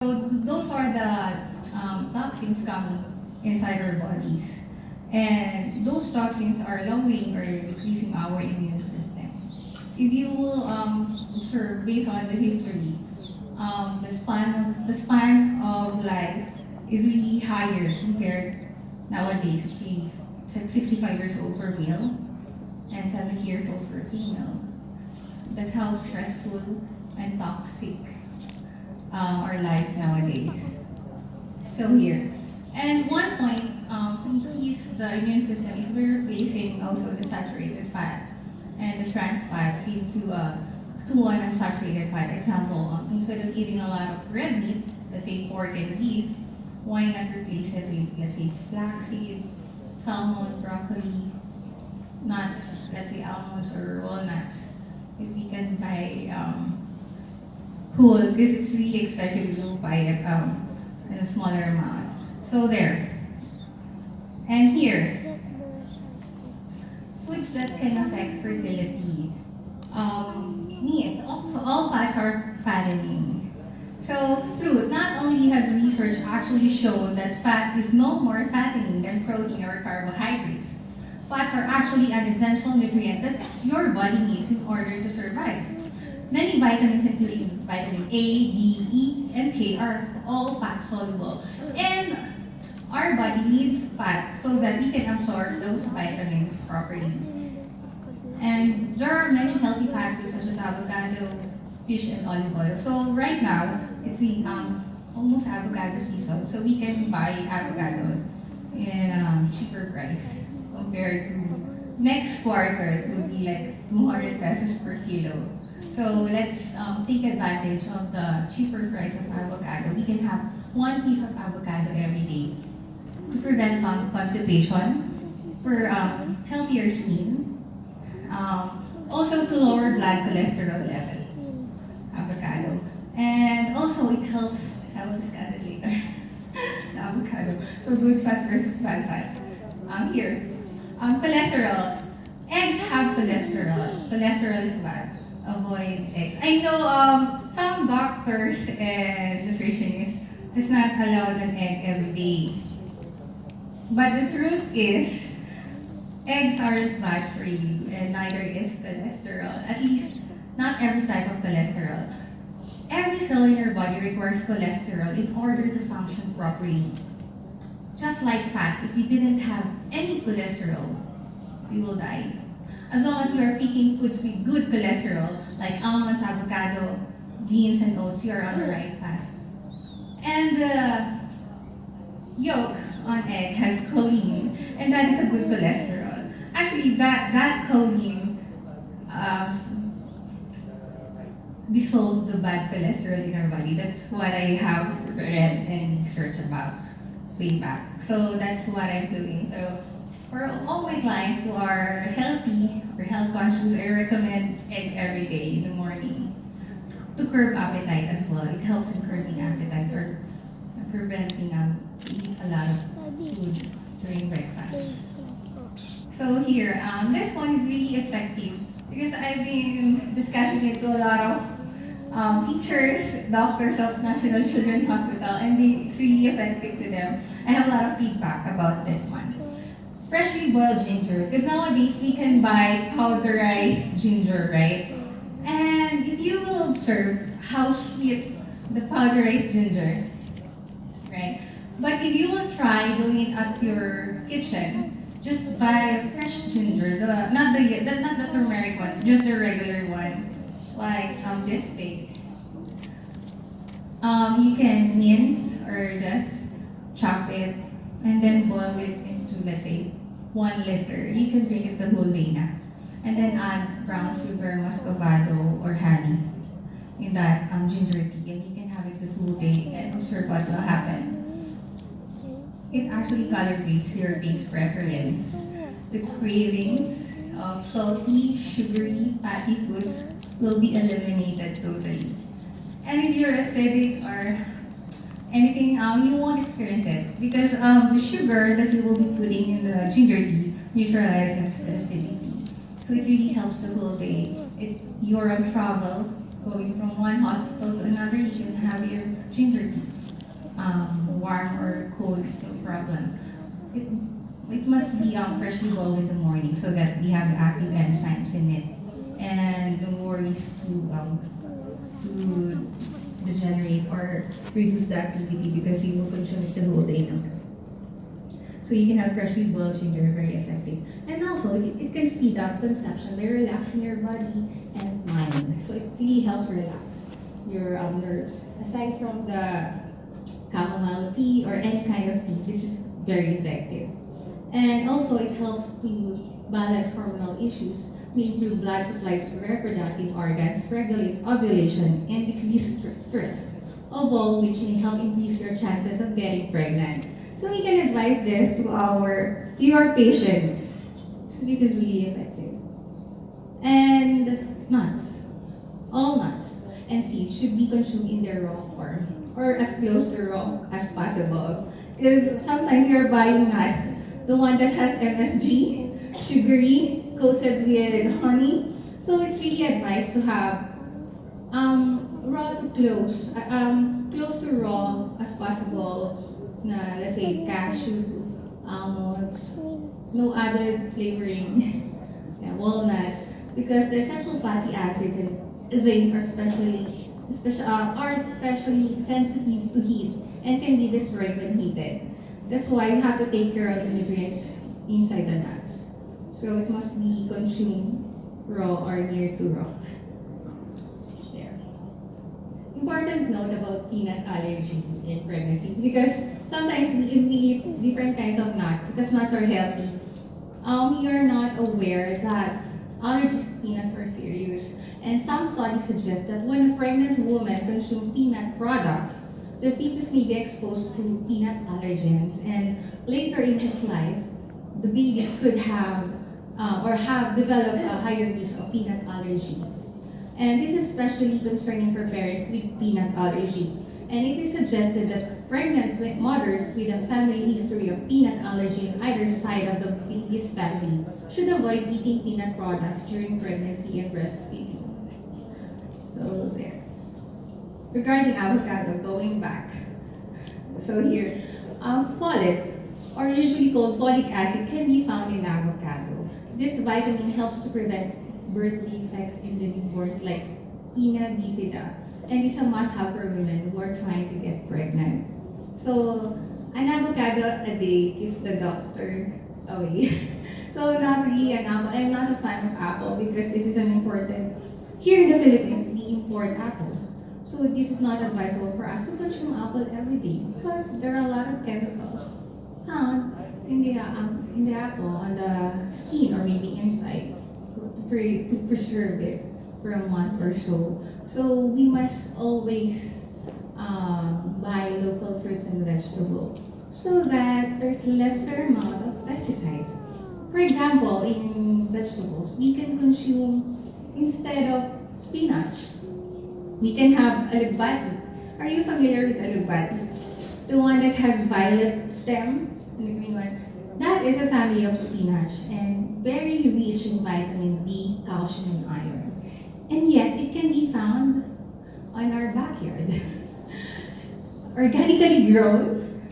So those are the toxins coming inside our bodies. And those toxins are lowering or decreasing our immune system. If you will observe based on the history, the span of life is really higher compared nowadays. It's like 65 years old for male and 70 years old for female. That's how stressful and toxic our lives nowadays. So here. And one point to increase the immune system is we're replacing also the saturated fat and the trans fat to an unsaturated fat. Example, instead of eating a lot of red meat, let's say pork and beef, why not replace it with, let's say, flaxseed, salmon, broccoli, nuts, let's say almonds or walnuts. If we can buy whole, because it's really expensive to buy it in a smaller amount. So there. And here, foods that can affect fertility. Meat. All fats are fattening. So fruit, not only has research actually shown that fat is no more fattening than protein or carbohydrates. Fats are actually an essential nutrient that your body needs in order to survive. Many vitamins, including vitamin A, D, E, and K, are all fat soluble. And our body needs fat so that we can absorb those vitamins properly. And there are many healthy fat foods such as avocado, fish, and olive oil. So right now, it's the almost avocado season. So we can buy avocado in cheaper price compared to next quarter. It would be like 200 pesos per kilo. So let's take advantage of the cheaper price of avocado. We can have one piece of avocado every day to prevent constipation, for healthier skin, also to lower blood cholesterol level, avocado. And also it helps, I will discuss it later, the avocado. So good fats versus bad fat. Here, cholesterol. Eggs have cholesterol. Cholesterol is bad. Avoid eggs. I know some doctors and nutritionists does not allow an egg every day. But the truth is, eggs aren't bad for you, and neither is cholesterol. At least, not every type of cholesterol. Every cell in your body requires cholesterol in order to function properly. Just like fats, if you didn't have any cholesterol, you will die. As long as you are picking foods with good cholesterol, like almonds, avocado, beans, and oats, you are on the right path. And the yolk on egg has choline, and that is a good cholesterol. Actually, that choline dissolve the bad cholesterol in our body. That's what I have read and researched about way back. So that's what I'm doing. So for all my clients who are healthy or health conscious, I recommend egg every day in the morning to curb appetite as well. It helps in curbing appetite or preventing to eat a lot of food during breakfast. So here, this one is really effective because I've been discussing it to a lot of teachers, doctors of National Children's Hospital, and it's really effective to them. I have a lot of feedback about this one. Freshly boiled ginger, because nowadays we can buy powderized ginger, right? And if you will observe how sweet the powderized ginger, right? But if you will try doing it at your kitchen, just buy fresh ginger, not the turmeric one, just the regular one, like this big. You can mince or just chop it and then boil it into, let's say, 1 liter. You can drink it the whole day na. And then add brown sugar, muscovado, or honey in that ginger tea, and you can have it the whole day and observe what will happen. It actually calibrates your taste preference. The cravings of salty, sugary, fatty foods will be eliminated totally. And if you're acidic or anything, you won't experience it because the sugar that you will be putting in the ginger tea neutralizes the acidity. So it really helps the whole day. If you're on travel, going from one hospital to another, you can have your ginger tea. warm or cold, no problem. It, it must be freshly boiled in the morning so that we have active enzymes in it. And no worries to degenerate or reduce the activity because you will consume it the whole day now. So you can have freshly boiled ginger, very effective. And also, it can speed up conception by relaxing your body and mind. So it really helps relax your nerves. Aside from the chamomile tea or any kind of tea, this is very effective. And also, it helps to balance hormonal issues, to improve blood supply to reproductive organs, regulate ovulation, and decrease stress, of all which may help increase your chances of getting pregnant. So we can advise this to your patients. So this is really effective. And nuts, all nuts and seeds should be consumed in their raw form or as close to raw as possible. Because sometimes you're buying nuts, the one that has MSG, sugary, coated with honey. So it's really advised to have raw to close to raw as possible. Na let's say cashew, almonds, no added flavoring, yeah, walnuts, because the essential fatty acids and zinc are especially sensitive to heat and can be destroyed when heated. That's why you have to take care of the nutrients inside the nuts. So it must be consumed raw or near to raw. There. Important note about peanut allergy in pregnancy because sometimes if we eat different kinds of nuts, because nuts are healthy, we are not aware that allergies to peanuts are serious. And some studies suggest that when a pregnant woman consumes peanut products, the fetus may be exposed to peanut allergens, and later in his life, the baby could have or have developed a higher risk of peanut allergy. And this is especially concerning for parents with peanut allergy. And it is suggested that pregnant mothers with a family history of peanut allergy on either side of the baby's family should avoid eating peanut products during pregnancy and breastfeeding. So there. Regarding avocado, going back. So here, folate, or usually called folic acid, can be found in avocado. This vitamin helps to prevent birth defects in the newborns like spina bifida, and is a must-have for women who are trying to get pregnant. So, an avocado a day is the doctor away. So, not really an apple. I'm not a fan of apple because this is an important. Here in the Philippines, we import apples. So, this is not advisable for us to consume apple every day because there are a lot of chemicals found in the apple, on the skin or maybe inside. So, to preserve it for a month or so. So we must always buy local fruits and vegetables so that there's lesser amount of pesticides. For example, in vegetables, we can consume instead of spinach, we can have alugbati. Are you familiar with alugbati? The one that has violet stem, the green one. That is a family of spinach and very rich in vitamin D, calcium, and iron. And yet, it can be found on our backyard. Organically grown,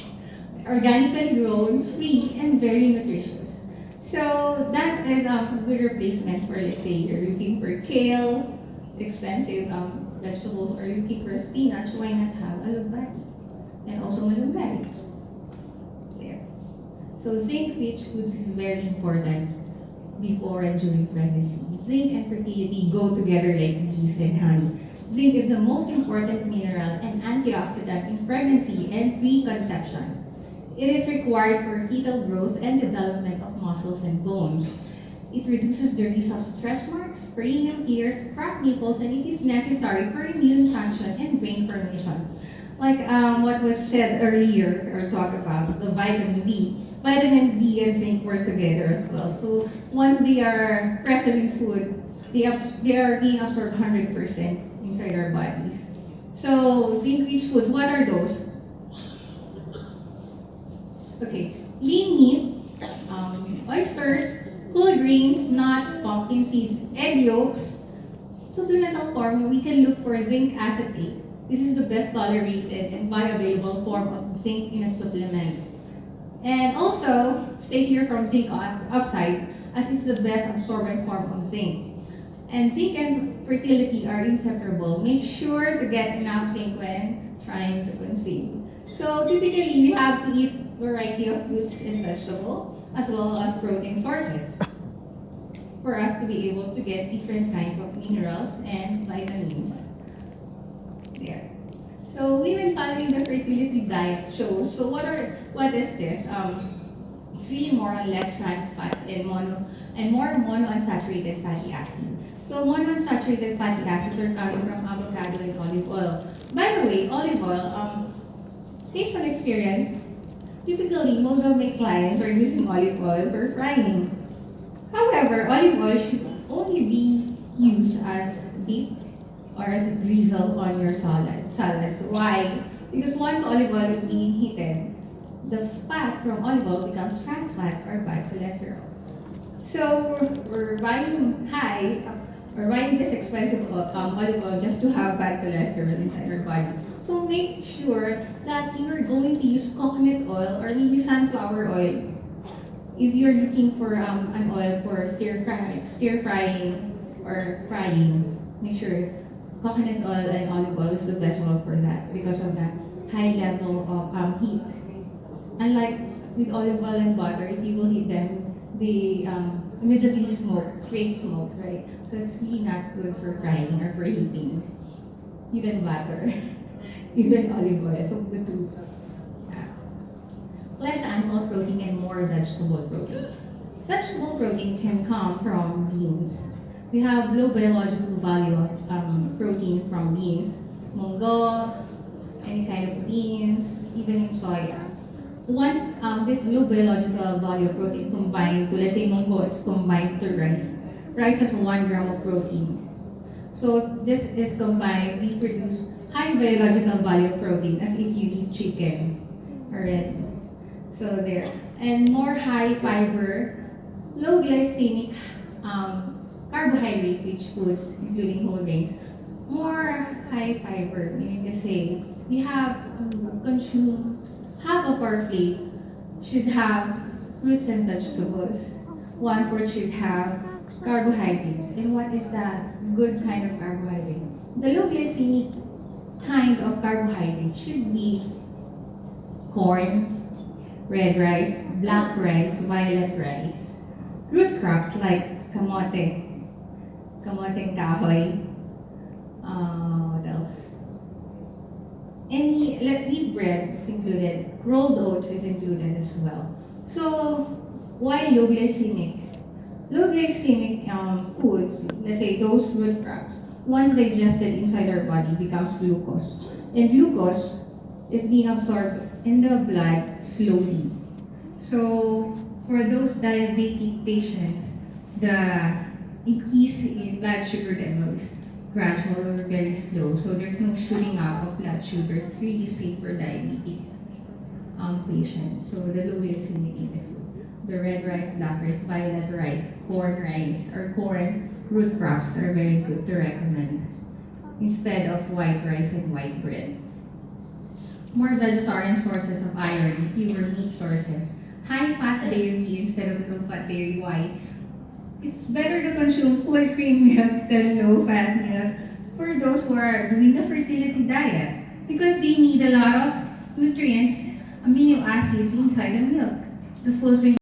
free, and very nutritious. So that is a good replacement for, let's say, you're looking for kale, expensive vegetables, or you're looking for spinach, why not have alugbati? And also malunggay. There. So zinc-rich foods is very important before and during pregnancy. Zinc and fertility go together like bees and honey. Zinc is the most important mineral and antioxidant in pregnancy and preconception. It is required for fetal growth and development of muscles and bones. It reduces the risk of stretch marks, perineal tears, cracked nipples, and it is necessary for immune function and brain formation. Like what was said earlier or talked about, the vitamin D. Vitamin D and zinc work together as well. So once they are present in food, they are being absorbed 100% inside our bodies. So zinc-rich foods, what are those? Okay, lean meat, oysters, whole grains, nuts, pumpkin seeds, egg yolks. Supplemental form, we can look for zinc acetate, This is the best tolerated and bioavailable form of zinc in a supplement. And also, stay clear from zinc oxide as it's the best absorbent form of zinc. And zinc and fertility are inseparable. Make sure to get enough zinc when trying to conceive. So typically, we have to eat a variety of fruits and vegetables as well as protein sources for us to be able to get different kinds of minerals and vitamins. There. So we've been following the fertility diet shows. So what is this? It's really more or less trans fat and more monounsaturated fatty acid. So monounsaturated fatty acids are coming from avocado and olive oil. By the way, olive oil, based on experience, typically most of my clients are using olive oil for frying. However, olive oil should only be used as dip or as a drizzle on your salads. Why? Because once olive oil is being heated, the fat from olive oil becomes trans fat or bad cholesterol. So we're buying this expensive olive oil just to have bad cholesterol inside our body. So make sure that you are going to use coconut oil or maybe sunflower oil. If you're looking for an oil for stir frying or frying, make sure coconut oil and olive oil is the best oil for that because of that high level of heat. Unlike with olive oil and butter, if you will heat them, they immediately create smoke, right? So it's really not good for frying or for heating. Even butter, even olive oil. So the two. Less animal protein and more vegetable protein. Vegetable protein can come from beans. We have low biological value of protein from beans, munggo, any kind of beans, even in soya. Once this low biological value of protein combined to, let's say munggo, it's combined to rice. Rice has 1 gram of protein. So this is combined, we produce high biological value of protein as if you eat chicken already. So there. And more high fiber, low glycemic carbohydrate-rich foods, including whole grains. More high fiber, meaning to say, we have to consume half of our plate should have fruits and vegetables. 1/4 should have carbohydrates. And what is that good kind of carbohydrate? The low glycemic kind of carbohydrate should be corn, red rice, black rice, violet rice. Root crops like kamoteng kahoy, what else? Any wheat bread is included, rolled oats is included as well. So why low glycemic? Low glycemic foods, let's say those root crops, once digested inside our body becomes glucose. And glucose is being absorbed in the blood slowly. So for those diabetic patients, the increase in blood sugar level is gradual or very slow. So there's no shooting up of blood sugar. It's really safe for diabetic patients. So the low glycemic index, the red rice, black rice, violet rice, or corn root crops are very good to recommend instead of white rice and white bread. More vegetarian sources of iron, fewer meat sources, high fat dairy instead of low fat dairy. Why? It's better to consume full cream milk than low fat milk for those who are doing the fertility diet because they need a lot of nutrients, amino acids inside the milk. The full cream